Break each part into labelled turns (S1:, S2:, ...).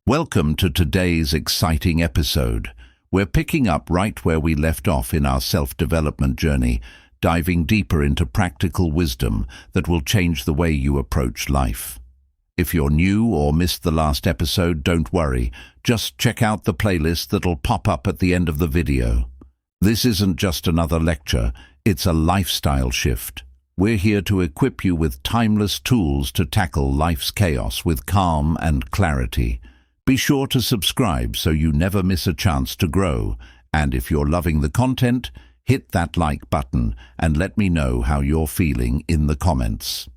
S1: Welcome to today's exciting episode. We're picking up right where we left off in our self-development journey, diving deeper into practical wisdom that will change the way you approach life. If you're new or missed the last episode, don't worry. Just check out the playlist that'll pop up at the end of the video. This isn't just another lecture, it's a lifestyle shift. We're here to equip you with timeless tools to tackle life's chaos with calm and clarity. Be sure to subscribe so you never miss a chance to grow. And if you're loving the content, hit that like button and let me know how you're feeling in the comments.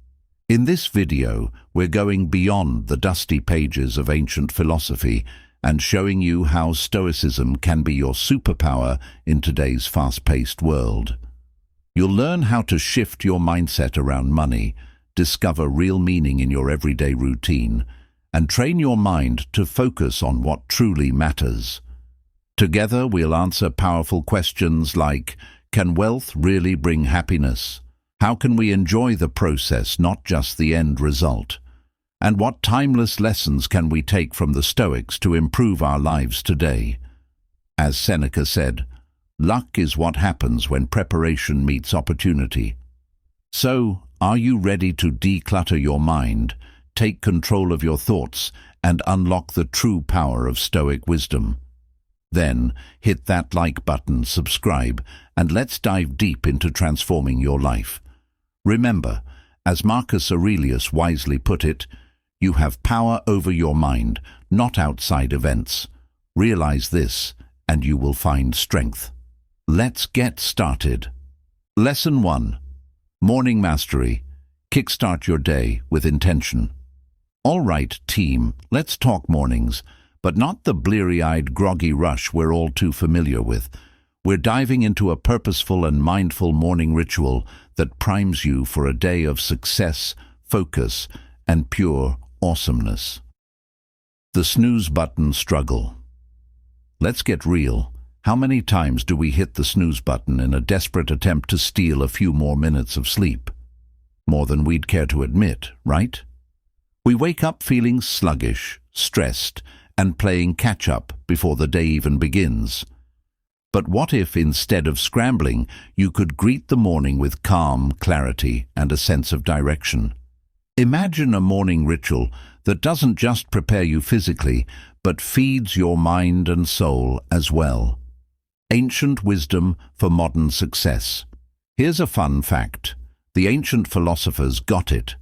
S1: In this video, we're going beyond the dusty pages of ancient philosophy and showing you how Stoicism can be your superpower in today's fast-paced world. You'll learn how to shift your mindset around money, discover real meaning in your everyday routine, and train your mind to focus on what truly matters. Together, we'll answer powerful questions like, can wealth really bring happiness? How can we enjoy the process, not just the end result? And what timeless lessons can we take from the Stoics to improve our lives today? As Seneca said, luck is what happens when preparation meets opportunity. So, are you ready to declutter your mind, take control of your thoughts, and unlock the true power of Stoic wisdom? Then, hit that like button, subscribe, and let's dive deep into transforming your life. Remember, as Marcus Aurelius wisely put it, you have power over your mind, not outside events. Realize this, and you will find strength. Let's get started. Lesson 1. Morning Mastery. Kickstart your day with intention. All right, team, let's talk mornings, but not the bleary-eyed, groggy rush we're all too familiar with. We're diving into a purposeful and mindful morning ritual that primes you for a day of success, focus, and pure awesomeness. The snooze button struggle. Let's get real. How many times do we hit the snooze button in a desperate attempt to steal a few more minutes of sleep? More than we'd care to admit, right? We wake up feeling sluggish, stressed, and playing catch-up before the day even begins. But what if, instead of scrambling, you could greet the morning with calm, clarity, and a sense of direction? Imagine a morning ritual that doesn't just prepare you physically, but feeds your mind and soul as well. Ancient wisdom for modern success. Here's a fun fact. The ancient philosophers got it.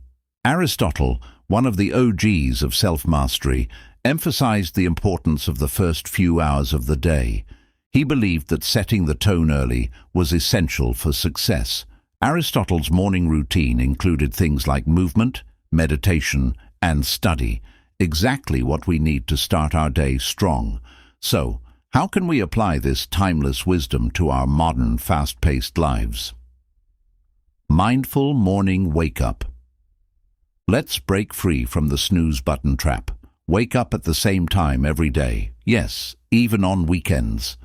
S1: Aristotle, one of the OGs of self-mastery, emphasized the importance of the first few hours of the day. He believed that setting the tone early was essential for success. Aristotle's morning routine included things like movement, meditation, and study, exactly what we need to start our day strong. So, how can we apply this timeless wisdom to our modern, fast-paced lives? Mindful morning wake-up. Let's break free from the snooze button trap. Wake up at the same time every day. Yes, even on weekends.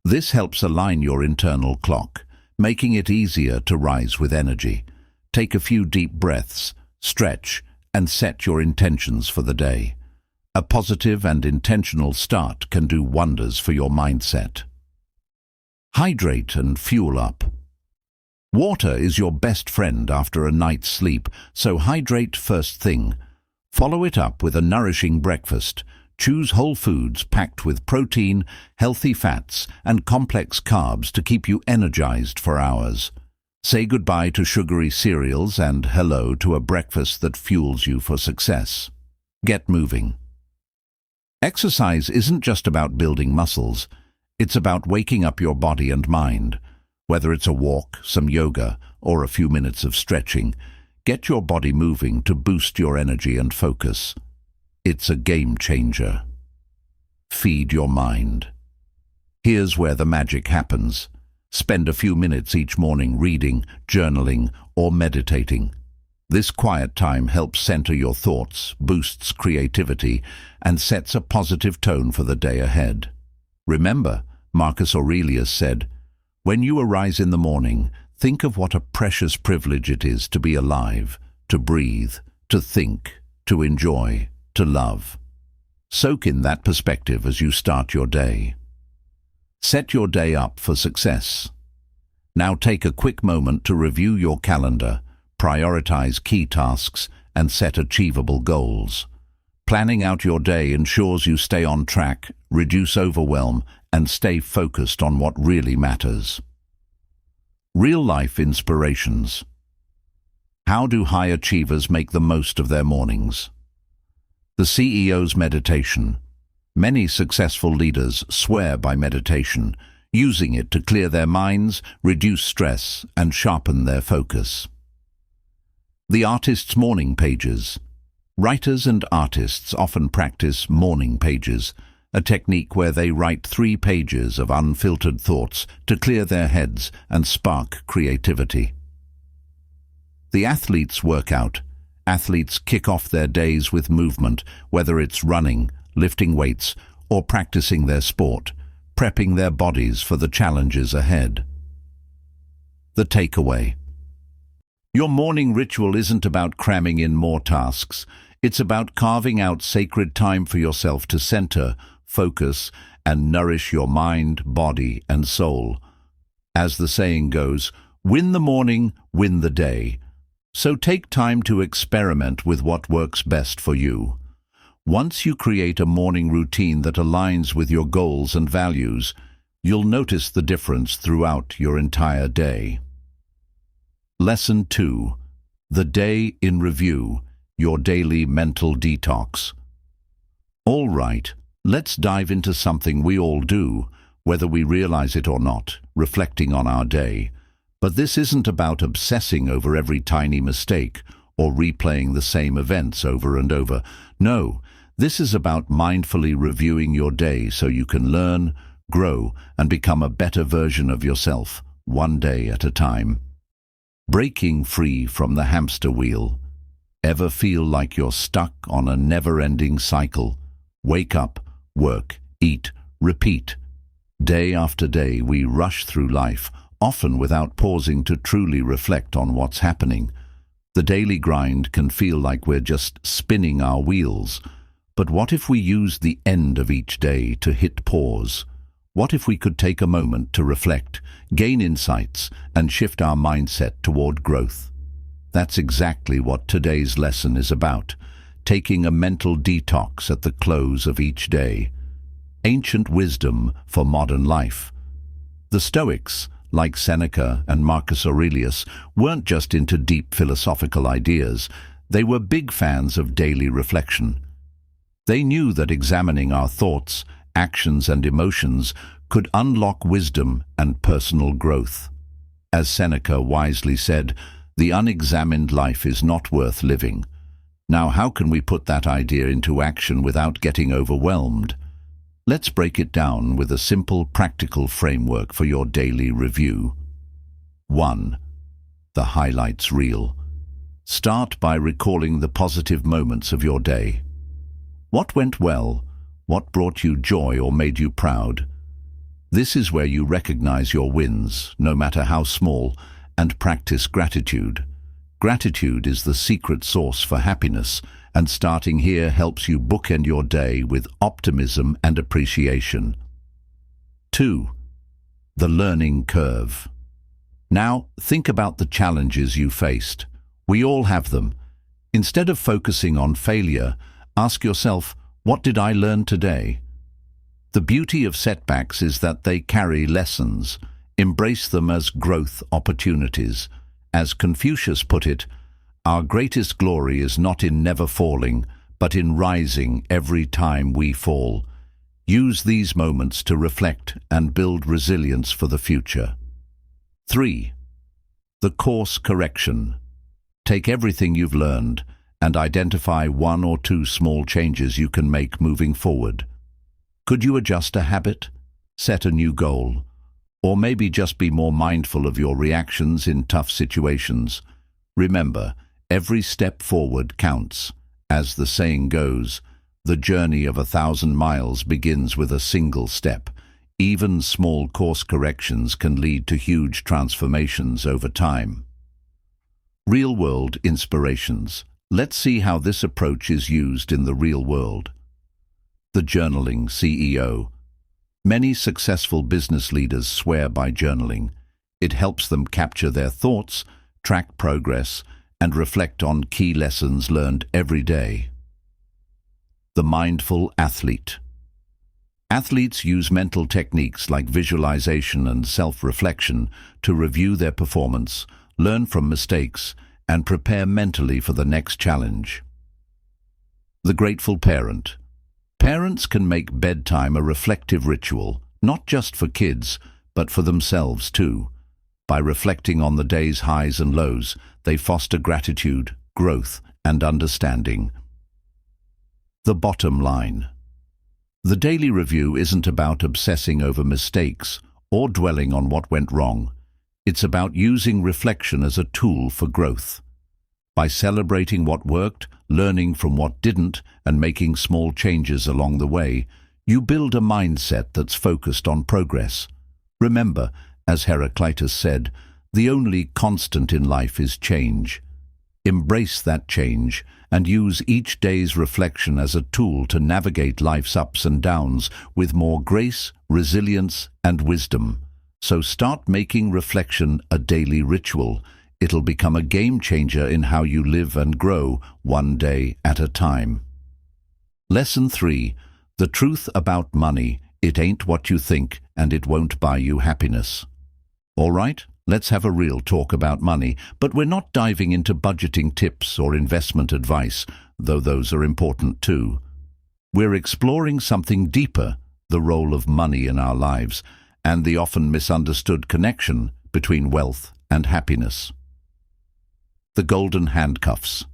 S1: This helps align your internal clock, making it easier to rise with energy. Take a few deep breaths, stretch, and set your intentions for the day. A positive and intentional start can do wonders for your mindset. Hydrate and fuel up. Water is your best friend after a night's sleep, so hydrate first thing. Follow it up with a nourishing breakfast. Choose whole foods packed with protein, healthy fats, and complex carbs to keep you energized for hours. Say goodbye to sugary cereals and hello to a breakfast that fuels you for success. Get moving. Exercise isn't just about building muscles. It's about waking up your body and mind. Whether it's a walk, some yoga, or a few minutes of stretching, get your body moving to boost your energy and focus. It's a game changer. Feed your mind. Here's where the magic happens. Spend a few minutes each morning reading, journaling, or meditating. This quiet time helps center your thoughts, boosts creativity, and sets a positive tone for the day ahead. Remember, Marcus Aurelius said, "When you arise in the morning, think of what a precious privilege it is to be alive, to breathe, to think, to enjoy, to love." Soak in that perspective as you start your day. Set your day up for success. Now take a quick moment to review your calendar, prioritize key tasks, and set achievable goals. Planning out your day ensures you stay on track, reduce overwhelm, and stay focused on what really matters. Real-life inspirations. How do high achievers make the most of their mornings? The CEO's meditation. Many successful leaders swear by meditation, using it to clear their minds, reduce stress, and sharpen their focus. The artist's morning pages. Writers and artists often practice morning pages, a technique where they write 3 pages of unfiltered thoughts to clear their heads and spark creativity. The athlete's workout. Athletes kick off their days with movement, whether it's running, lifting weights, or practicing their sport, prepping their bodies for the challenges ahead. The takeaway. Your morning ritual isn't about cramming in more tasks. It's about carving out sacred time for yourself to center, focus, and nourish your mind, body, and soul. As the saying goes, win the morning, win the day. So take time to experiment with what works best for you. Once you create a morning routine that aligns with your goals and values, you'll notice the difference throughout your entire day. Lesson 2. The Day in Review, your daily mental detox. All right, let's dive into something we all do, whether we realize it or not, reflecting on our day. But this isn't about obsessing over every tiny mistake or replaying the same events over and over. No, this is about mindfully reviewing your day so you can learn, grow, and become a better version of yourself, one day at a time. Breaking free from the hamster wheel. Ever feel like you're stuck on a never-ending cycle? Wake up, work, eat, repeat. Day after day we rush through life, often without pausing to truly reflect on what's happening. The daily grind can feel like we're just spinning our wheels. But what if we use the end of each day to hit pause? What if we could take a moment to reflect, gain insights, and shift our mindset toward growth? That's exactly what today's lesson is about, taking a mental detox at the close of each day. Ancient wisdom for modern life. The Stoics, like Seneca and Marcus Aurelius, weren't just into deep philosophical ideas. They were big fans of daily reflection. They knew that examining our thoughts, actions, and emotions could unlock wisdom and personal growth. As Seneca wisely said, the unexamined life is not worth living. Now, how can we put that idea into action without getting overwhelmed? Let's break it down with a simple, practical framework for your daily review. 1. The highlights reel. Start by recalling the positive moments of your day. What went well? What brought you joy or made you proud? This is where you recognize your wins, no matter how small, and practice gratitude. Gratitude is the secret sauce for happiness, and starting here helps you bookend your day with optimism and appreciation. 2. The learning curve. Now, think about the challenges you faced. We all have them. Instead of focusing on failure, ask yourself, what did I learn today? The beauty of setbacks is that they carry lessons. Embrace them as growth opportunities. As Confucius put it, our greatest glory is not in never falling, but in rising every time we fall. Use these moments to reflect and build resilience for the future. 3. The course correction. Take everything you've learned and identify 1 or 2 small changes you can make moving forward. Could you adjust a habit, set a new goal, or maybe just be more mindful of your reactions in tough situations? Remember, every step forward counts. As the saying goes, the journey of 1,000 miles begins with a single step. Even small course corrections can lead to huge transformations over time. Real-world inspirations. Let's see how this approach is used in the real world. The journaling CEO. Many successful business leaders swear by journaling. It helps them capture their thoughts, track progress, and reflect on key lessons learned every day. The mindful athlete. Athletes use mental techniques like visualization and self-reflection to review their performance, learn from mistakes, and prepare mentally for the next challenge. The grateful parent. Parents can make bedtime a reflective ritual, not just for kids, but for themselves too. By reflecting on the day's highs and lows, they foster gratitude, growth, and understanding. The bottom line. The daily review isn't about obsessing over mistakes or dwelling on what went wrong. It's about using reflection as a tool for growth. By celebrating what worked, learning from what didn't, and making small changes along the way, you build a mindset that's focused on progress. Remember, as Heraclitus said, the only constant in life is change. Embrace that change and use each day's reflection as a tool to navigate life's ups and downs with more grace, resilience, and wisdom. So start making reflection a daily ritual. It'll become a game changer in how you live and grow, one day at a time. Lesson 3. The truth about money. It ain't what you think, and it won't buy you happiness. All right, let's have a real talk about money, but we're not diving into budgeting tips or investment advice, though those are important too. We're exploring something deeper, the role of money in our lives, and the often misunderstood connection between wealth and happiness. The golden handcuffs.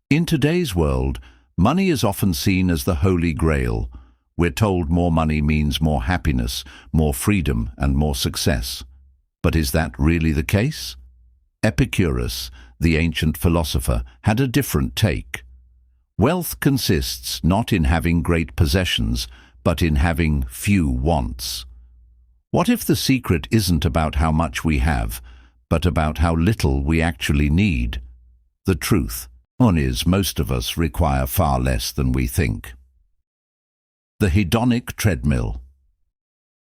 S1: In today's world, money is often seen as the holy grail. We're told more money means more happiness, more freedom, and more success. But is that really the case? Epicurus, the ancient philosopher, had a different take. Wealth consists not in having great possessions, but in having few wants. What if the secret isn't about how much we have, but about how little we actually need? The truth is most of us require far less than we think. The hedonic treadmill.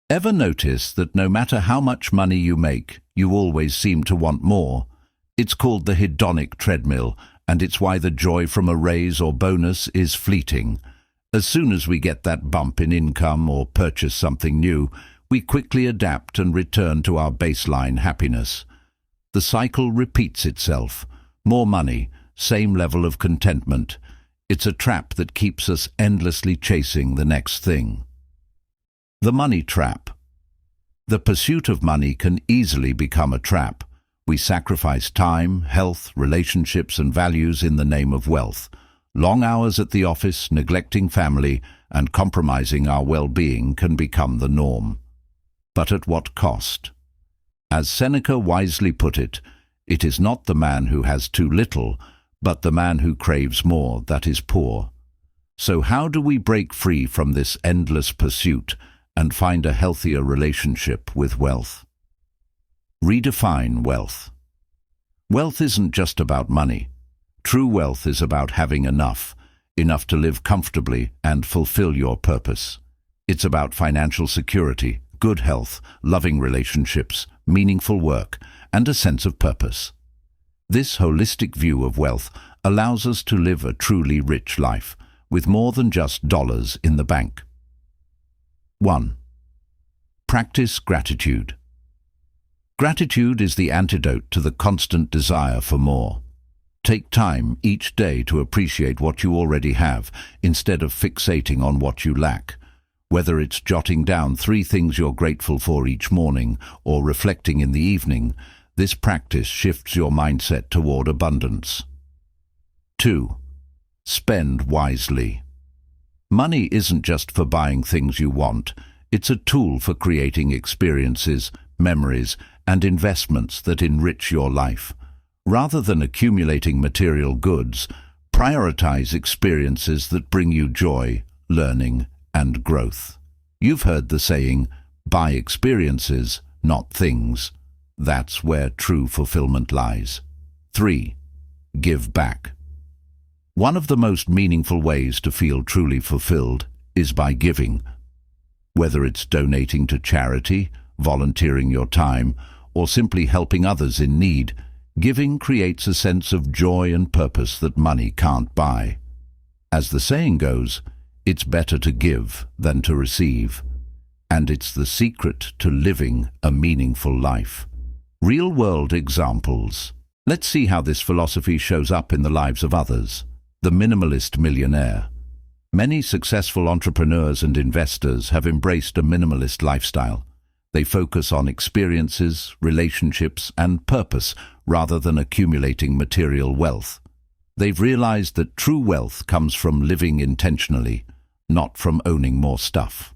S1: Ever notice that no matter how much money you make, you always seem to want more? It's called the hedonic treadmill, and it's why the joy from a raise or bonus is fleeting. As soon as we get that bump in income or purchase something new, we quickly adapt and return to our baseline happiness. The cycle repeats itself. More money, same level of contentment. It's a trap that keeps us endlessly chasing the next thing. The money trap. The pursuit of money can easily become a trap. We sacrifice time, health, relationships, and values in the name of wealth. Long hours at the office, neglecting family, and compromising our well-being can become the norm. But at what cost? As Seneca wisely put it, it is not the man who has too little, but the man who craves more that is poor. So how do we break free from this endless pursuit and find a healthier relationship with wealth? Redefine wealth. Wealth isn't just about money. True wealth is about having enough to live comfortably and fulfill your purpose. It's about financial security, good health, loving relationships, meaningful work, and a sense of purpose. This holistic view of wealth allows us to live a truly rich life, with more than just dollars in the bank. 1. Practice gratitude. Gratitude is the antidote to the constant desire for more. Take time each day to appreciate what you already have, instead of fixating on what you lack. Whether it's jotting down 3 things you're grateful for each morning or reflecting in the evening, this practice shifts your mindset toward abundance. 2. Spend wisely. Money isn't just for buying things you want. It's a tool for creating experiences, memories, and investments that enrich your life. Rather than accumulating material goods, prioritize experiences that bring you joy, learning, and growth. You've heard the saying, buy experiences, not things. That's where true fulfillment lies. 3. Give back. One of the most meaningful ways to feel truly fulfilled is by giving. Whether it's donating to charity, volunteering your time, or simply helping others in need, giving creates a sense of joy and purpose that money can't buy. As the saying goes, it's better to give than to receive. And it's the secret to living a meaningful life. Real-world examples. Let's see how this philosophy shows up in the lives of others. The minimalist millionaire. Many successful entrepreneurs and investors have embraced a minimalist lifestyle. They focus on experiences, relationships, and purpose rather than accumulating material wealth. They've realized that true wealth comes from living intentionally, not from owning more stuff.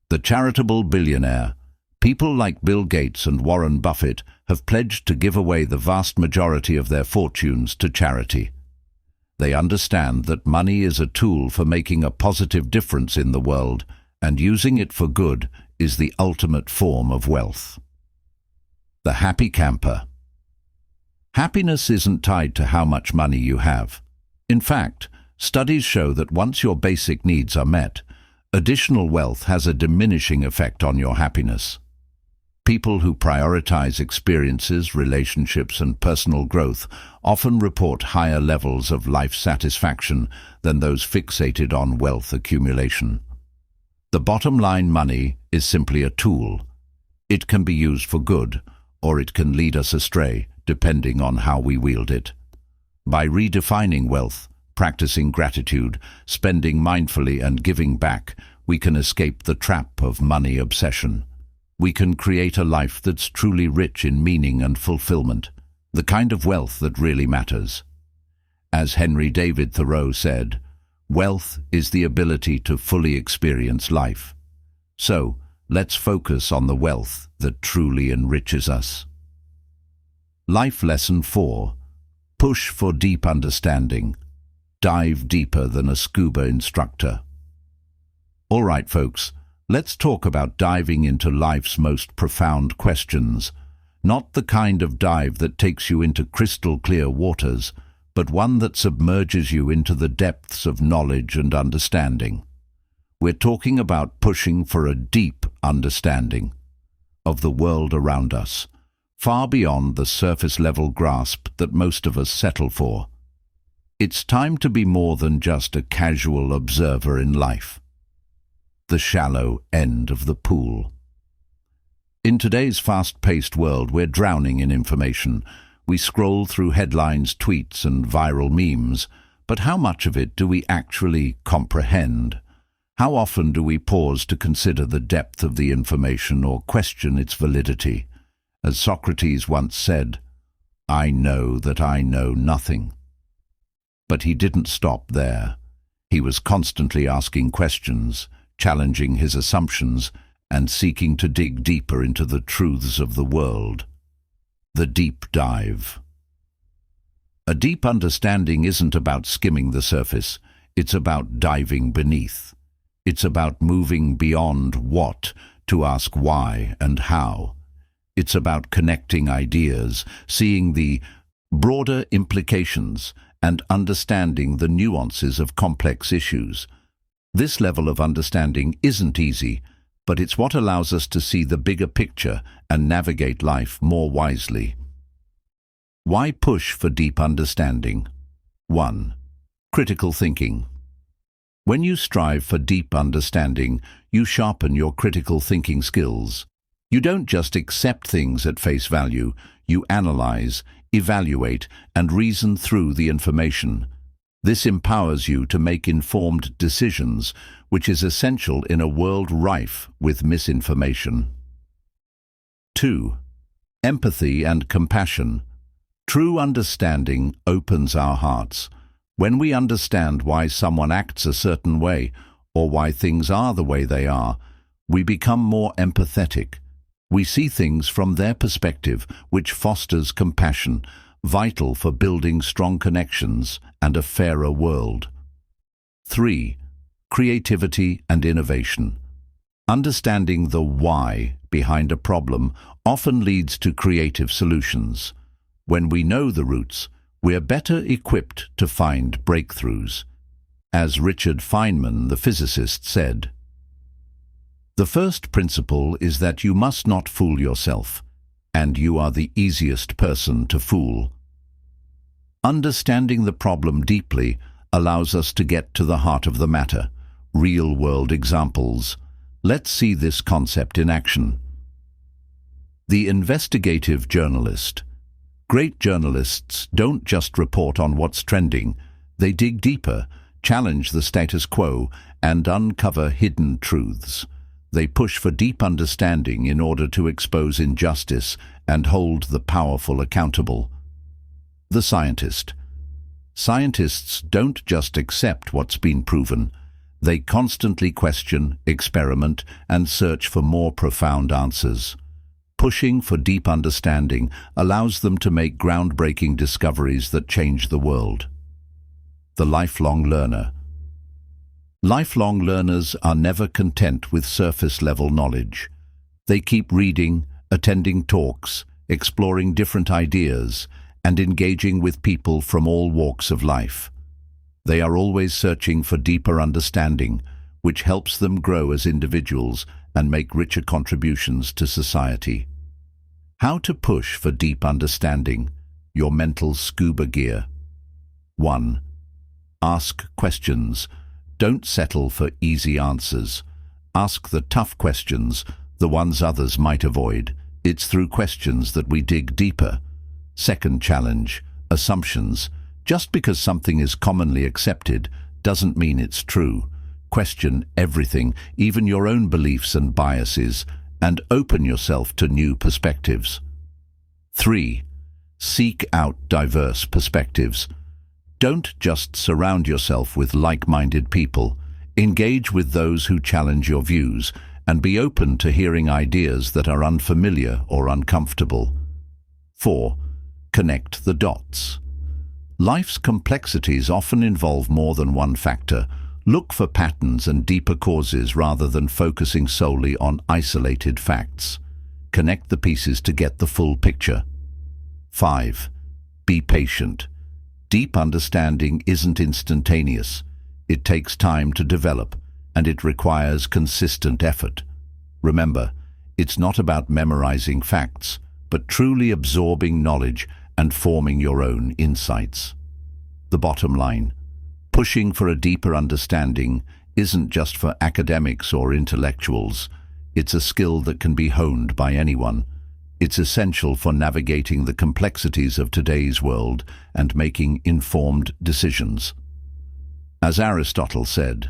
S1: The charitable billionaire. People like Bill Gates and Warren Buffett have pledged to give away the vast majority of their fortunes to charity. They understand that money is a tool for making a positive difference in the world, and using it for good is the ultimate form of wealth. The happy camper. Happiness isn't tied to how much money you have. In fact, studies show that once your basic needs are met, additional wealth has a diminishing effect on your happiness. People who prioritize experiences, relationships, and personal growth often report higher levels of life satisfaction than those fixated on wealth accumulation. The bottom line: money is simply a tool. It can be used for good, or it can lead us astray, depending on how we wield it. By redefining wealth, practicing gratitude, spending mindfully, and giving back, we can escape the trap of money obsession. We can create a life that's truly rich in meaning and fulfillment, the kind of wealth that really matters. As Henry David Thoreau said, wealth is the ability to fully experience life. So, let's focus on the wealth that truly enriches us. Life Lesson 4. Push for deep understanding. Dive deeper than a scuba instructor. All right, folks, let's talk about diving into life's most profound questions. Not the kind of dive that takes you into crystal clear waters, but one that submerges you into the depths of knowledge and understanding. We're talking about pushing for a deep understanding of the world around us, far beyond the surface-level grasp that most of us settle for. It's time to be more than just a casual observer in life. The shallow end of the pool. In today's fast-paced world, we're drowning in information. We scroll through headlines, tweets, and viral memes, but how much of it do we actually comprehend? How often do we pause to consider the depth of the information or question its validity? As Socrates once said, "I know that I know nothing." But he didn't stop there. He was constantly asking questions, challenging his assumptions, and seeking to dig deeper into the truths of the world. The deep dive. A deep understanding isn't about skimming the surface, it's about diving beneath. It's about moving beyond what to ask why and how. It's about connecting ideas, seeing the broader implications, and understanding the nuances of complex issues. This level of understanding isn't easy, but it's what allows us to see the bigger picture and navigate life more wisely. Why push for deep understanding? 1. Critical thinking. When you strive for deep understanding, you sharpen your critical thinking skills. You don't just accept things at face value, you analyze, evaluate, and reason through the information. This empowers you to make informed decisions, which is essential in a world rife with misinformation. 2. Empathy and compassion. True understanding opens our hearts. When we understand why someone acts a certain way, or why things are the way they are, we become more empathetic. We see things from their perspective, which fosters compassion, vital for building strong connections and a fairer world. 3. Creativity and innovation. Understanding the why behind a problem often leads to creative solutions. When we know the roots, we're better equipped to find breakthroughs. As Richard Feynman, the physicist, said, "The first principle is that you must not fool yourself, and you are the easiest person to fool." Understanding the problem deeply allows us to get to the heart of the matter. Real-world examples. Let's see this concept in action. The investigative journalist. Great journalists don't just report on what's trending. They dig deeper, challenge the status quo, and uncover hidden truths. They push for deep understanding in order to expose injustice and hold the powerful accountable. The scientist. Scientists don't just accept what's been proven. They constantly question, experiment, and search for more profound answers. Pushing for deep understanding allows them to make groundbreaking discoveries that change the world. The lifelong learner. Lifelong learners are never content with surface-level knowledge. They keep reading, attending talks, exploring different ideas, and engaging with people from all walks of life. They are always searching for deeper understanding, which helps them grow as individuals and make richer contributions to society. How to push for deep understanding. Your mental scuba gear. 1. Ask questions. Don't settle for easy answers. Ask the tough questions, the ones others might avoid. It's through questions that we dig deeper. Second challenge, assumptions. Just because something is commonly accepted doesn't mean it's true. Question everything, even your own beliefs and biases, and open yourself to new perspectives. 3. Seek out diverse perspectives. Don't just surround yourself with like-minded people. Engage with those who challenge your views, and be open to hearing ideas that are unfamiliar or uncomfortable. 4. Connect the dots. Life's complexities often involve more than one factor. Look for patterns and deeper causes rather than focusing solely on isolated facts. Connect the pieces to get the full picture. 5. Be patient. Deep understanding isn't instantaneous. It takes time to develop, and it requires consistent effort. Remember, it's not about memorizing facts, but truly absorbing knowledge and forming your own insights. The bottom line, pushing for a deeper understanding isn't just for academics or intellectuals. It's a skill that can be honed by anyone. It's essential for navigating the complexities of today's world and making informed decisions. As Aristotle said,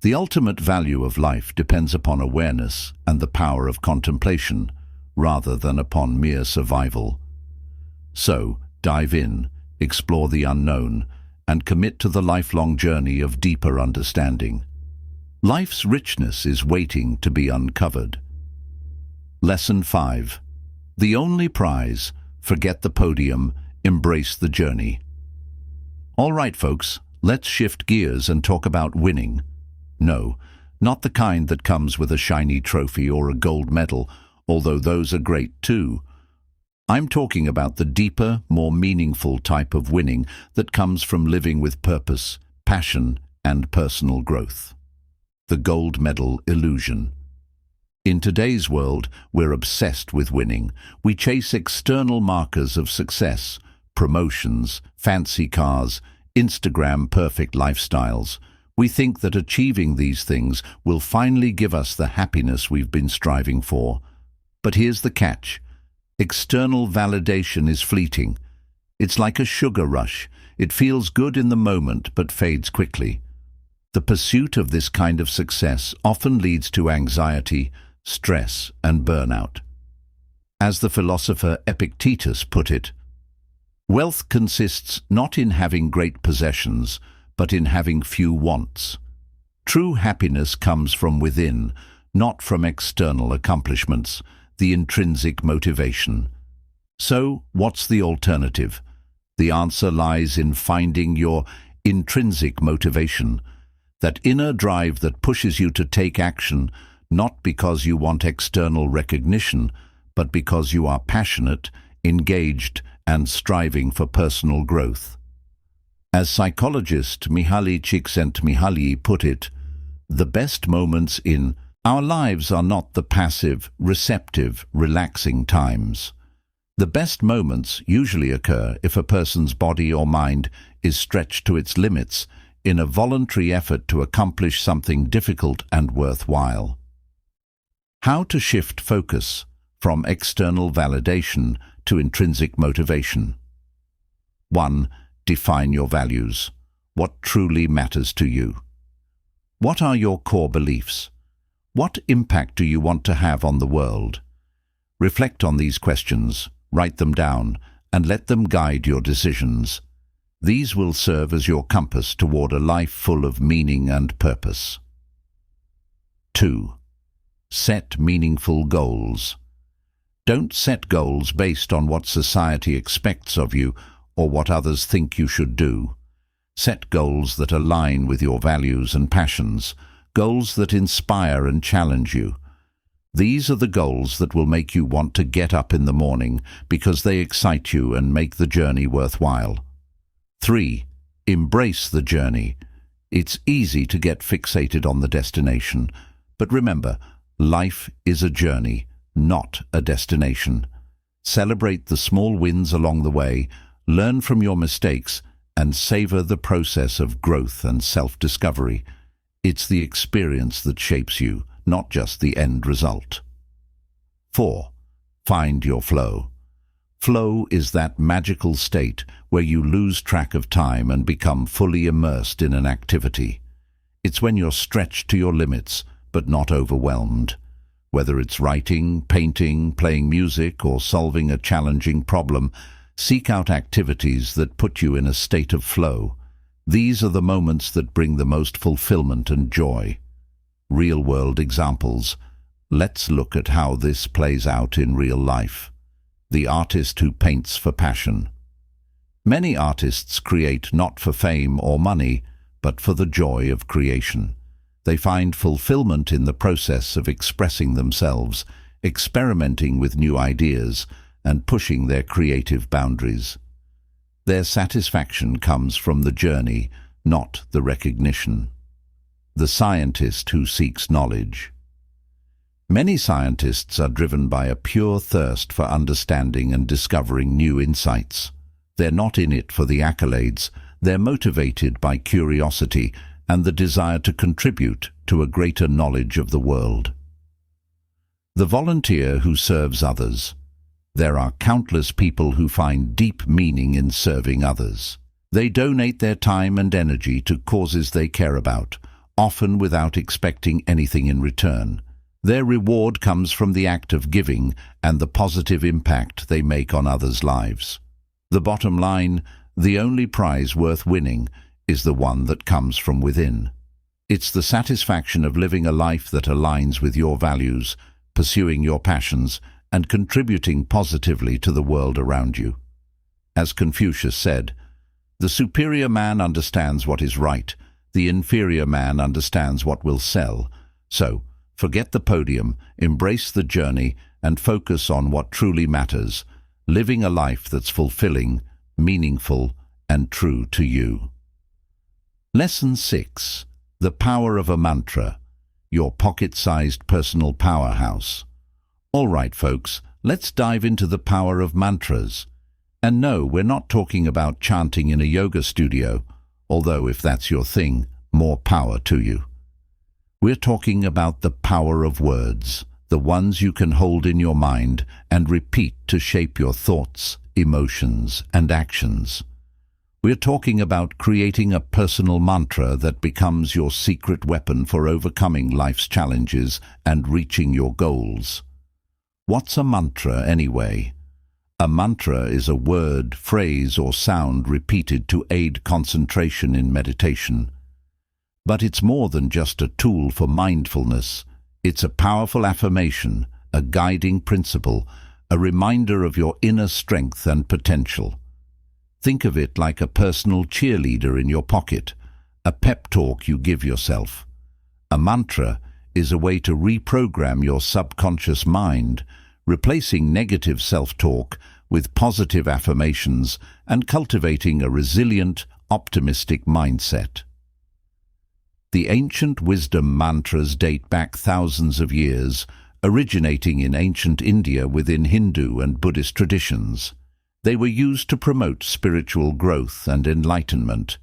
S1: "The ultimate value of life depends upon awareness and the power of contemplation, rather than upon mere survival." So, dive in, explore the unknown, and commit to the lifelong journey of deeper understanding. Life's richness is waiting to be uncovered. Lesson 5. The only prize: forget the podium, embrace the journey. All right, folks, let's shift gears and talk about winning. No, not the kind that comes with a shiny trophy or a gold medal, although those are great too. I'm talking about the deeper, more meaningful type of winning that comes from living with purpose, passion, and personal growth. The gold medal illusion. In today's world, we're obsessed with winning. We chase external markers of success, promotions, fancy cars, Instagram-perfect lifestyles. We think that achieving these things will finally give us the happiness we've been striving for. But here's the catch. External validation is fleeting. It's like a sugar rush. It feels good in the moment but fades quickly. The pursuit of this kind of success often leads to anxiety, stress, and burnout. As the philosopher Epictetus put it, "Wealth consists not in having great possessions, but in having few wants." True happiness comes from within, not from external accomplishments, the intrinsic motivation. So, what's the alternative? The answer lies in finding your intrinsic motivation, that inner drive that pushes you to take action, not because you want external recognition, but because you are passionate, engaged, and striving for personal growth. As psychologist Mihaly Csikszentmihalyi put it, the best moments in our lives are not the passive, receptive, relaxing times. The best moments usually occur if a person's body or mind is stretched to its limits in a voluntary effort to accomplish something difficult and worthwhile. How to shift focus from external validation to intrinsic motivation. 1. Define your values. What truly matters to you? What are your core beliefs? What impact do you want to have on the world? Reflect on these questions, write them down, and let them guide your decisions. These will serve as your compass toward a life full of meaning and purpose. 2. Set meaningful goals. Don't set goals based on what society expects of you or what others think you should do. Set goals that align with your values and passions, goals that inspire and challenge you. These are the goals that will make you want to get up in the morning because they excite you and make the journey worthwhile. 3. Embrace the journey. It's easy to get fixated on the destination, but remember, life is a journey, not a destination. Celebrate the small wins along the way, learn from your mistakes, and savor the process of growth and self-discovery. It's the experience that shapes you, not just the end result. 4. Find your flow. Flow is that magical state where you lose track of time and become fully immersed in an activity. It's when you're stretched to your limits, but not overwhelmed. Whether it's writing, painting, playing music, or solving a challenging problem, seek out activities that put you in a state of flow. These are the moments that bring the most fulfillment and joy. Real-world examples. Let's look at how this plays out in real life. The artist who paints for passion. Many artists create not for fame or money, but for the joy of creation. They find fulfillment in the process of expressing themselves, experimenting with new ideas, and pushing their creative boundaries. Their satisfaction comes from the journey, not the recognition. The scientist who seeks knowledge. Many scientists are driven by a pure thirst for understanding and discovering new insights. They're not in it for the accolades, they're motivated by curiosity and the desire to contribute to a greater knowledge of the world. The volunteer who serves others. There are countless people who find deep meaning in serving others. They donate their time and energy to causes they care about, often without expecting anything in return. Their reward comes from the act of giving and the positive impact they make on others' lives. The bottom line, the only prize worth winning is the one that comes from within. It's the satisfaction of living a life that aligns with your values, pursuing your passions, and contributing positively to the world around you. As Confucius said, "The superior man understands what is right, the inferior man understands what will sell." So, forget the podium, embrace the journey, and focus on what truly matters, living a life that's fulfilling, meaningful, and true to you. Lesson 6. The power of a mantra, your pocket-sized personal powerhouse. All right, folks, let's dive into the power of mantras. And no, we're not talking about chanting in a yoga studio, although if that's your thing, more power to you. We're talking about the power of words, the ones you can hold in your mind and repeat to shape your thoughts, emotions, and actions. We're talking about creating a personal mantra that becomes your secret weapon for overcoming life's challenges and reaching your goals. What's a mantra anyway? A mantra is a word, phrase, or sound repeated to aid concentration in meditation. But it's more than just a tool for mindfulness. It's a powerful affirmation, a guiding principle, a reminder of your inner strength and potential. Think of it like a personal cheerleader in your pocket, a pep talk you give yourself. A mantra is a way to reprogram your subconscious mind, replacing negative self-talk with positive affirmations and cultivating a resilient, optimistic mindset. The ancient wisdom mantras date back thousands of years, originating in ancient India within Hindu and Buddhist traditions. They were used to promote spiritual growth and enlightenment.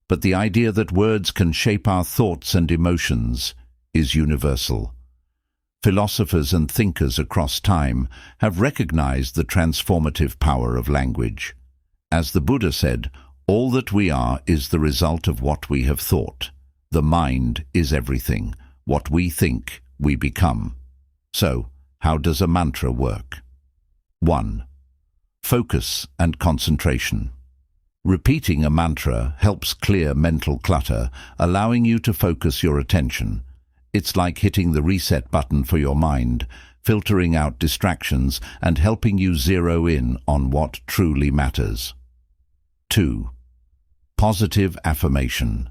S1: But the idea that words can shape our thoughts and emotions is universal. Philosophers and thinkers across time have recognized the transformative power of language. As the Buddha said, all that we are is the result of what we have thought. The mind is everything. What we think, we become. So, how does a mantra work? 1. Focus and concentration. Repeating a mantra helps clear mental clutter, allowing you to focus your attention. It's like hitting the reset button for your mind, filtering out distractions and helping you zero in on what truly matters. 2. Positive affirmation.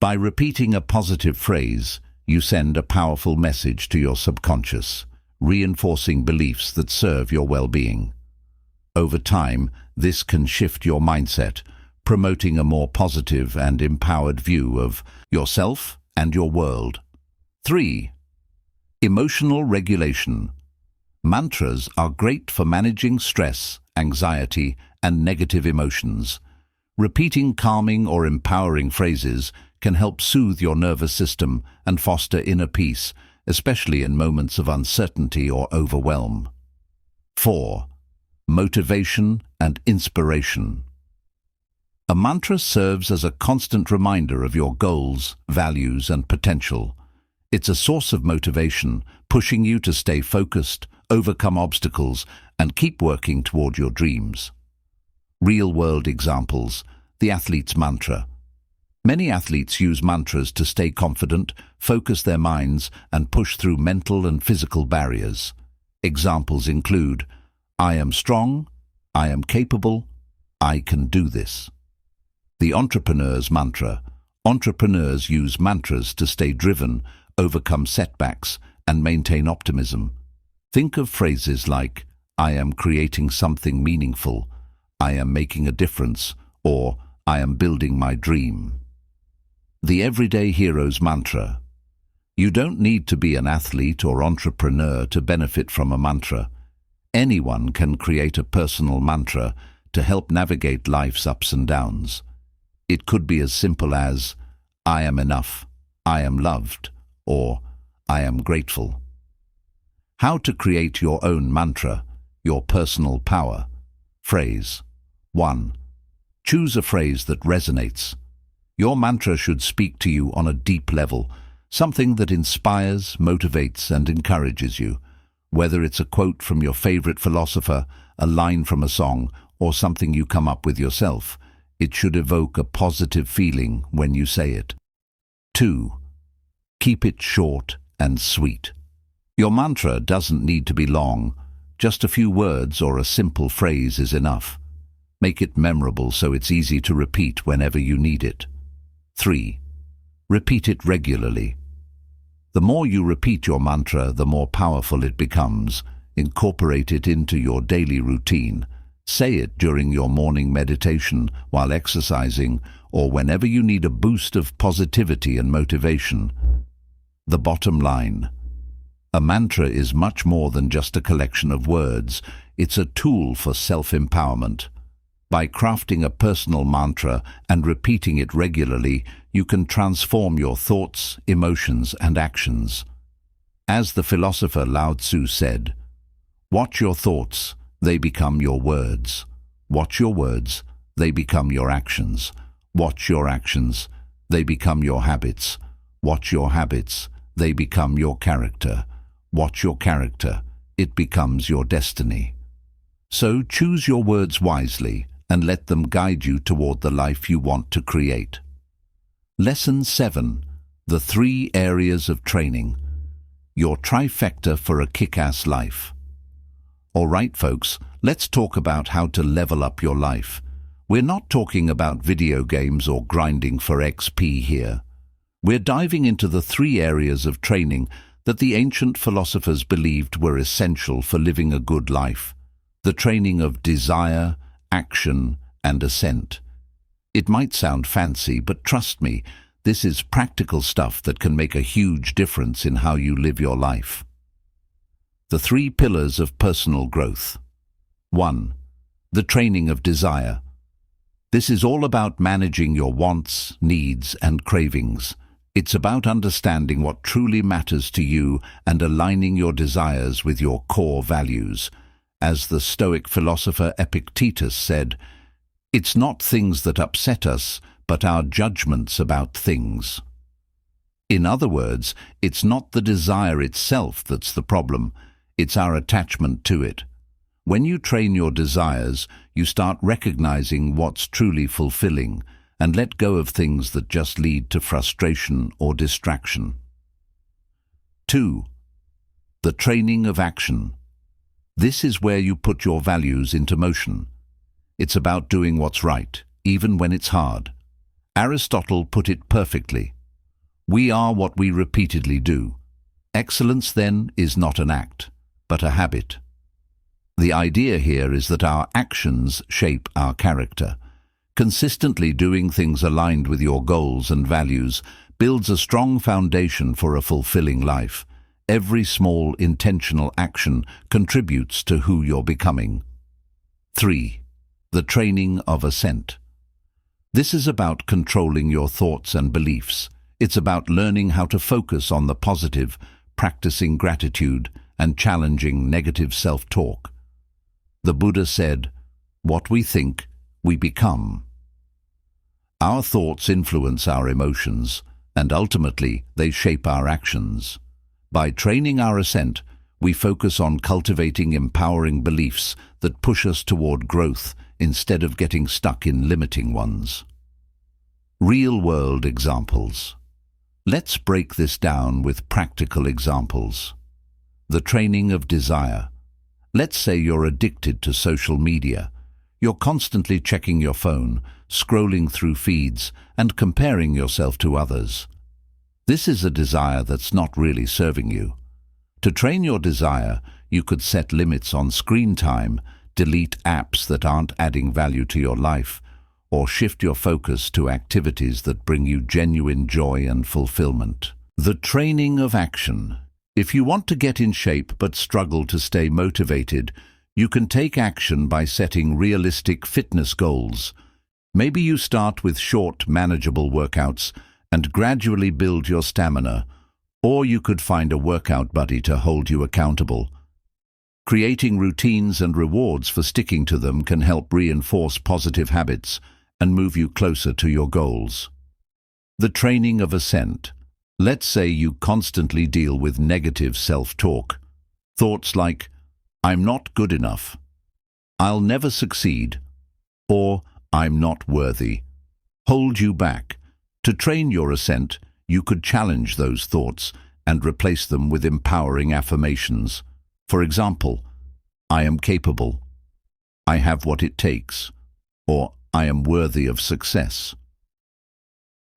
S1: By repeating a positive phrase, you send a powerful message to your subconscious, reinforcing beliefs that serve your well-being. Over time, this can shift your mindset, promoting a more positive and empowered view of yourself and your world. 3. Emotional regulation. Mantras are great for managing stress, anxiety, and negative emotions. Repeating calming or empowering phrases can help soothe your nervous system and foster inner peace, especially in moments of uncertainty or overwhelm. 4. Motivation and inspiration. A mantra serves as a constant reminder of your goals, values, and potential. It's a source of motivation, pushing you to stay focused, overcome obstacles, and keep working toward your dreams. Real-world examples: the athlete's mantra. Many athletes use mantras to stay confident, focus their minds, and push through mental and physical barriers. Examples include, I am strong, I am capable, I can do this. The entrepreneur's mantra. Entrepreneurs use mantras to stay driven, overcome setbacks, and maintain optimism. Think of phrases like, I am creating something meaningful, I am making a difference, or I am building my dream. The everyday hero's mantra. You don't need to be an athlete or entrepreneur to benefit from a mantra. Anyone can create a personal mantra to help navigate life's ups and downs. It could be as simple as, I am enough, I am loved, or I am grateful. How to create your own mantra, your personal power. Phrase. 1. Choose a phrase that resonates. Your mantra should speak to you on a deep level, something that inspires, motivates, and encourages you. Whether it's a quote from your favorite philosopher, a line from a song, or something you come up with yourself, it should evoke a positive feeling when you say it. 2. Keep it short and sweet. Your mantra doesn't need to be long. Just a few words or a simple phrase is enough. Make it memorable so it's easy to repeat whenever you need it. 3. Repeat it regularly. The more you repeat your mantra, the more powerful it becomes. Incorporate it into your daily routine. Say it during your morning meditation, while exercising, or whenever you need a boost of positivity and motivation. The bottom line. A mantra is much more than just a collection of words. It's a tool for self-empowerment. By crafting a personal mantra and repeating it regularly, you can transform your thoughts, emotions, and actions. As the philosopher Lao Tzu said, watch your thoughts, they become your words. Watch your words, they become your actions. Watch your actions, they become your habits. Watch your habits, they become your character. Watch your character, it becomes your destiny. So choose your words wisely and let them guide you toward the life you want to create. Lesson 7. The 3 areas of training. Your trifecta for a kick-ass life. All right, folks, let's talk about how to level up your life. We're not talking about video games or grinding for XP here. We're diving into the 3 areas of training that the ancient philosophers believed were essential for living a good life. The training of desire, action, and assent. It might sound fancy, but trust me, this is practical stuff that can make a huge difference in how you live your life. The 3 pillars of personal growth. 1. The training of desire. This is all about managing your wants, needs, and cravings. It's about understanding what truly matters to you and aligning your desires with your core values. As the Stoic philosopher Epictetus said, "It's not things that upset us, but our judgments about things." In other words, it's not the desire itself that's the problem, it's our attachment to it. When you train your desires, you start recognizing what's truly fulfilling and let go of things that just lead to frustration or distraction. 2. The training of action. This is where you put your values into motion. It's about doing what's right, even when it's hard. Aristotle put it perfectly. We are what we repeatedly do. Excellence, then, is not an act, but a habit. The idea here is that our actions shape our character. Consistently doing things aligned with your goals and values builds a strong foundation for a fulfilling life. Every small, intentional action contributes to who you're becoming. 3. The training of assent. This is about controlling your thoughts and beliefs. It's about learning how to focus on the positive, practicing gratitude, and challenging negative self-talk. The Buddha said, "What we think, we become." Our thoughts influence our emotions, and ultimately they shape our actions. By training our assent, we focus on cultivating empowering beliefs that push us toward growth instead of getting stuck in limiting ones. Real-world examples. Let's break this down with practical examples. The training of desire. Let's say you're addicted to social media. You're constantly checking your phone, scrolling through feeds, and comparing yourself to others. This is a desire that's not really serving you. To train your desire, you could set limits on screen time, delete apps that aren't adding value to your life, or shift your focus to activities that bring you genuine joy and fulfillment. The training of action. If you want to get in shape but struggle to stay motivated, you can take action by setting realistic fitness goals. Maybe you start with short, manageable workouts and gradually build your stamina, or you could find a workout buddy to hold you accountable. Creating routines and rewards for sticking to them can help reinforce positive habits and move you closer to your goals. The training of assent. Let's say you constantly deal with negative self-talk. Thoughts like, "I'm not good enough," "I'll never succeed," or "I'm not worthy," hold you back. To train your assent, you could challenge those thoughts and replace them with empowering affirmations. For example, "I am capable," "I have what it takes," or "I am worthy of success."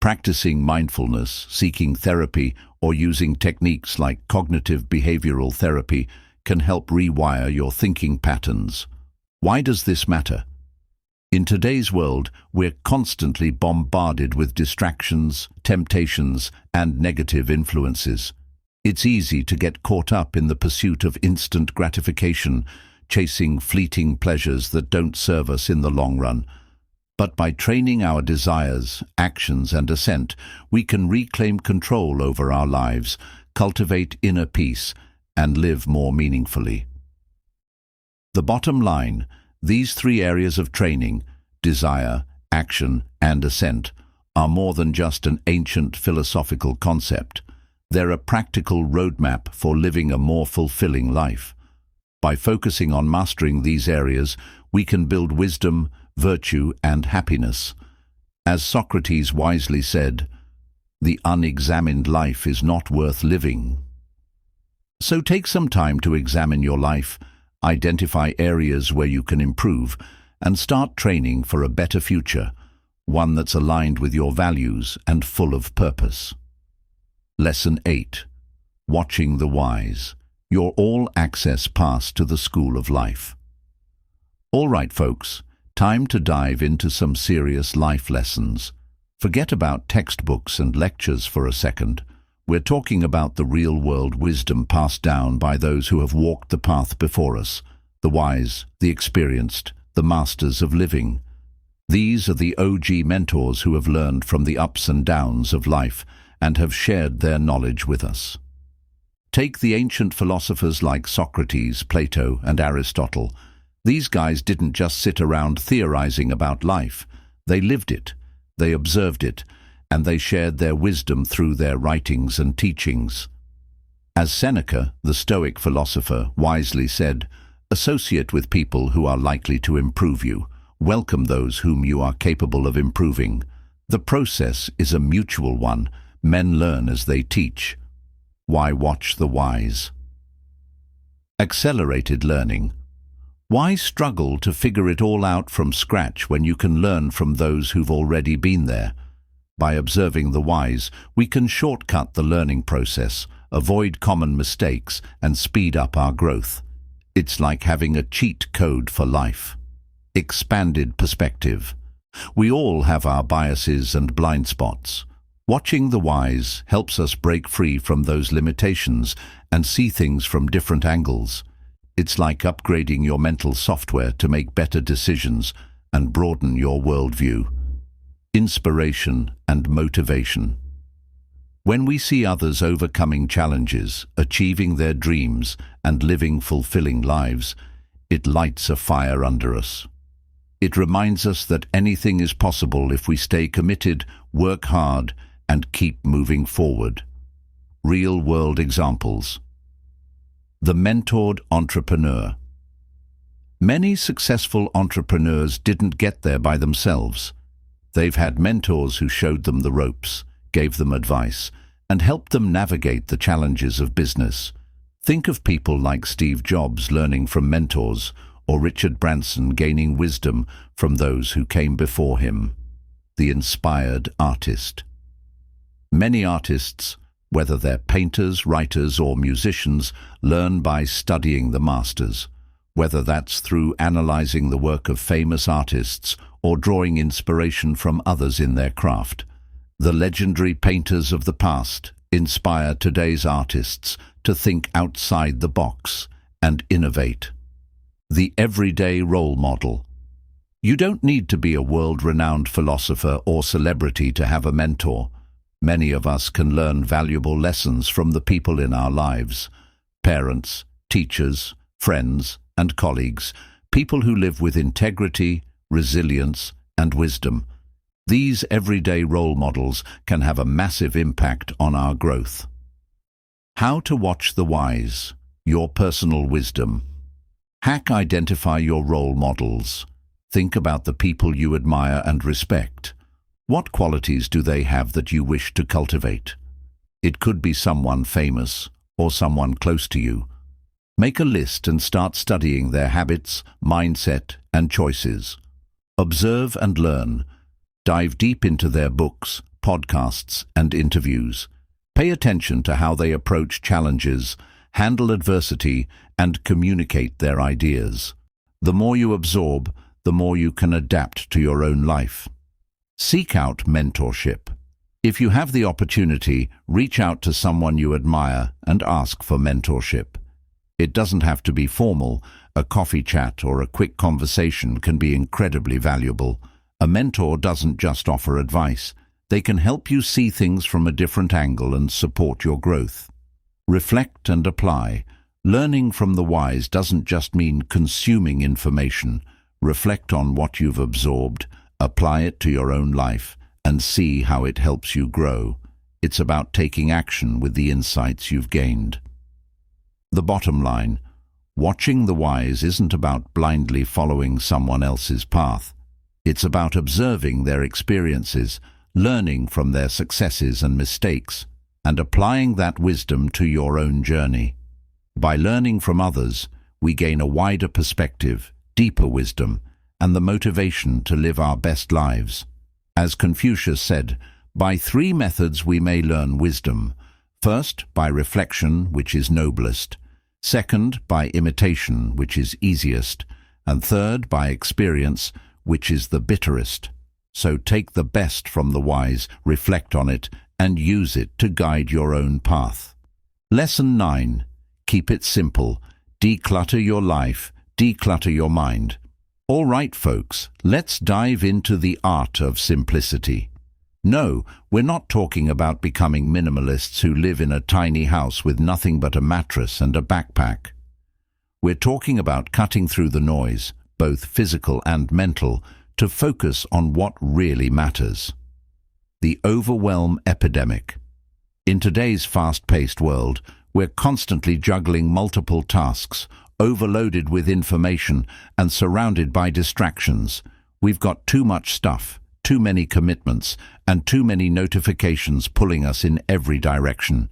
S1: Practicing mindfulness, seeking therapy, or using techniques like cognitive behavioral therapy can help rewire your thinking patterns. Why does this matter? In today's world, we're constantly bombarded with distractions, temptations, and negative influences. It's easy to get caught up in the pursuit of instant gratification, chasing fleeting pleasures that don't serve us in the long run. But by training our desires, actions, and assent, we can reclaim control over our lives, cultivate inner peace, and live more meaningfully. The bottom line, these 3 areas of training, desire, action, and assent, are more than just an ancient philosophical concept. They're a practical roadmap for living a more fulfilling life. By focusing on mastering these areas, we can build wisdom, virtue, and happiness. As Socrates wisely said, "The unexamined life is not worth living." So take some time to examine your life, identify areas where you can improve, and start training for a better future, one that's aligned with your values and full of purpose. Lesson 8. Watching the wise. Your all-access pass to the school of life. All right, folks, Time to dive into some serious life lessons. Forget about textbooks and lectures for a second. We're talking about the real-world wisdom passed down by those who have walked the path before us, the wise, the experienced, the masters of living. These are the OG mentors who have learned from the ups and downs of life and have shared their knowledge with us. Take the ancient philosophers like Socrates, Plato, and Aristotle. These guys didn't just sit around theorizing about life. They lived it, they observed it, and they shared their wisdom through their writings and teachings. As Seneca, the Stoic philosopher, wisely said, "Associate with people who are likely to improve you. Welcome those whom you are capable of improving." The process is a mutual one. Men learn as they teach. Why watch the wise? Accelerated learning. Why struggle to figure it all out from scratch when you can learn from those who've already been there? By observing the wise, we can shortcut the learning process, avoid common mistakes, and speed up our growth. It's like having a cheat code for life. Expanded perspective. We all have our biases and blind spots. Watching the wise helps us break free from those limitations and see things from different angles. It's like upgrading your mental software to make better decisions and broaden your worldview. Inspiration and motivation. When we see others overcoming challenges, achieving their dreams, and living fulfilling lives, it lights a fire under us. It reminds us that anything is possible if we stay committed, work hard, and keep moving forward. Real-world examples. The mentored entrepreneur. Many successful entrepreneurs didn't get there by themselves. They've had mentors who showed them the ropes, gave them advice, and helped them navigate the challenges of business. Think of people like Steve Jobs learning from mentors, or Richard Branson gaining wisdom from those who came before him. The inspired artist. Many artists, whether they're painters, writers, or musicians, learn by studying the masters, whether that's through analyzing the work of famous artists or drawing inspiration from others in their craft. The legendary painters of the past inspire today's artists to think outside the box and innovate. The everyday role model. You don't need to be a world-renowned philosopher or celebrity to have a mentor. Many of us can learn valuable lessons from the people in our lives. Parents, teachers, friends, and colleagues, people who live with integrity, resilience, and wisdom. These everyday role models can have a massive impact on our growth. How to watch the wise. Your personal wisdom. Identify your role models. Think about the people you admire and respect. What qualities do they have that you wish to cultivate? It could be someone famous or someone close to you. Make a list and start studying their habits, mindset, and choices. Observe and learn. Dive deep into their books, podcasts, and interviews. Pay attention to how they approach challenges, handle adversity, and communicate their ideas. The more you absorb, the more you can adapt to your own life. Seek out mentorship. If you have the opportunity, reach out to someone you admire and ask for mentorship. It doesn't have to be formal. A coffee chat or a quick conversation can be incredibly valuable. A mentor doesn't just offer advice. They can help you see things from a different angle and support your growth. Reflect and apply. Learning from the wise doesn't just mean consuming information. Reflect on what you've absorbed, apply it to your own life, and see how it helps you grow. It's about taking action with the insights you've gained. The bottom line, watching the wise isn't about blindly following someone else's path. It's about observing their experiences, learning from their successes and mistakes, and applying that wisdom to your own journey. By learning from others, we gain a wider perspective, deeper wisdom, and the motivation to live our best lives. As Confucius said, by 3 methods we may learn wisdom. First, by reflection, which is noblest. Second, by imitation, which is easiest. And third, by experience, which is the bitterest. So take the best from the wise, reflect on it, and use it to guide your own path. Lesson 9. Keep it simple. Declutter your life, declutter your mind. All right, folks, let's dive into the art of simplicity. No, we're not talking about becoming minimalists who live in a tiny house with nothing but a mattress and a backpack. We're talking about cutting through the noise, both physical and mental, to focus on what really matters. The overwhelm epidemic. In today's fast-paced world, we're constantly juggling multiple tasks, overloaded with information and surrounded by distractions. We've got too much stuff, too many commitments, and too many notifications pulling us in every direction.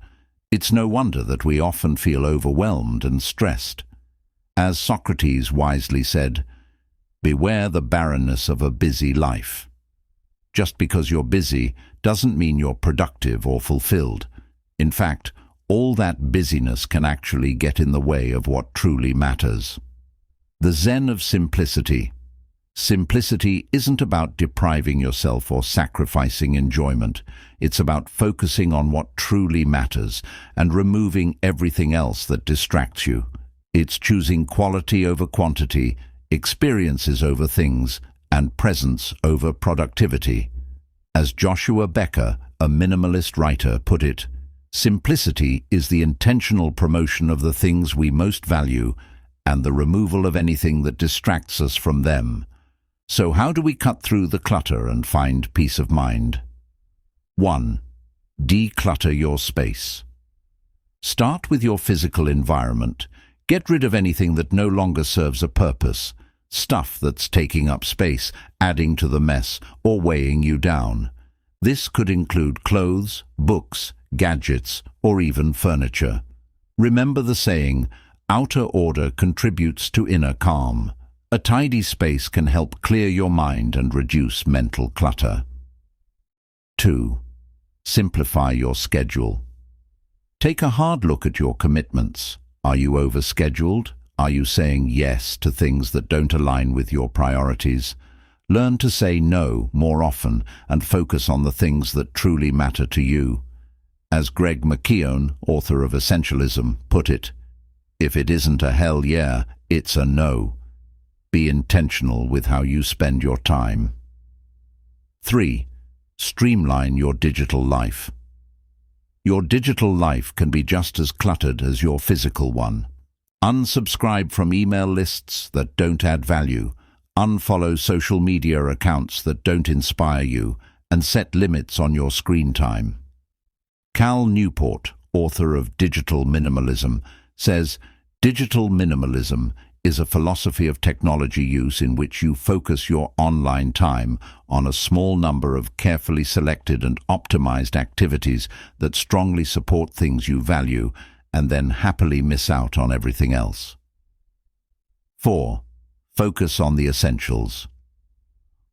S1: It's no wonder that we often feel overwhelmed and stressed. As Socrates wisely said, "Beware the barrenness of a busy life." Just because you're busy doesn't mean you're productive or fulfilled. In fact, all that busyness can actually get in the way of what truly matters. The Zen of simplicity. Simplicity isn't about depriving yourself or sacrificing enjoyment. It's about focusing on what truly matters and removing everything else that distracts you. It's choosing quality over quantity, experiences over things, and presence over productivity. As Joshua Becker, a minimalist writer, put it, simplicity is the intentional promotion of the things we most value and the removal of anything that distracts us from them. So how do we cut through the clutter and find peace of mind? 1. Declutter your space. Start with your physical environment. Get rid of anything that no longer serves a purpose. Stuff that's taking up space, adding to the mess, or weighing you down. This could include clothes, books, gadgets, or even furniture. Remember the saying, outer order contributes to inner calm. A tidy space can help clear your mind and reduce mental clutter. 2. Simplify your schedule. Take a hard look at your commitments. Are you overscheduled? Are you saying yes to things that don't align with your priorities? Learn to say no more often and focus on the things that truly matter to you. As Greg McKeown, author of Essentialism, put it, if it isn't a hell yeah, it's a no. Be intentional with how you spend your time. 3. Streamline your digital life. Your digital life can be just as cluttered as your physical one. Unsubscribe from email lists that don't add value. Unfollow social media accounts that don't inspire you, and set limits on your screen time. Cal Newport, author of Digital Minimalism, says, digital minimalism is a philosophy of technology use in which you focus your online time on a small number of carefully selected and optimized activities that strongly support things you value and then happily miss out on everything else. 4. Focus on the essentials.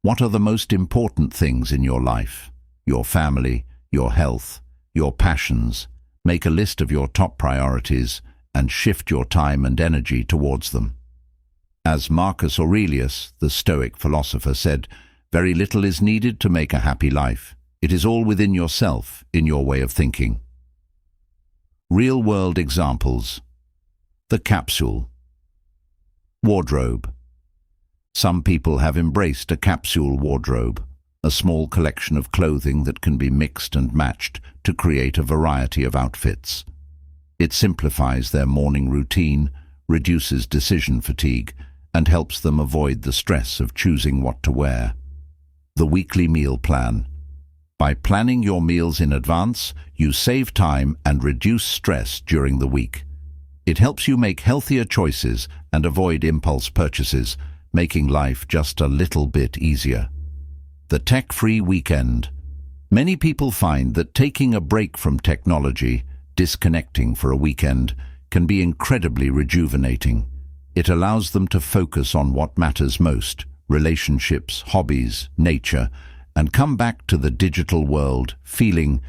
S1: What are the most important things in your life? Your family, your health, your passions. Make a list of your top priorities and shift your time and energy towards them. As Marcus Aurelius, the Stoic philosopher, said, very little is needed to make a happy life. It is all within yourself, in your way of thinking. Real-world examples. The capsule. Wardrobe. Some people have embraced a capsule wardrobe, a small collection of clothing that can be mixed and matched to create a variety of outfits. It simplifies their morning routine, reduces decision fatigue, and helps them avoid the stress of choosing what to wear. The weekly meal plan. By planning your meals in advance, you save time and reduce stress during the week. It helps you make healthier choices and avoid impulse purchases, making life just a little bit easier. The tech-free weekend. Many people find that taking a break from technology, disconnecting for a weekend, can be incredibly rejuvenating. It allows them to focus on what matters most, relationships, hobbies, nature, and come back to the digital world feeling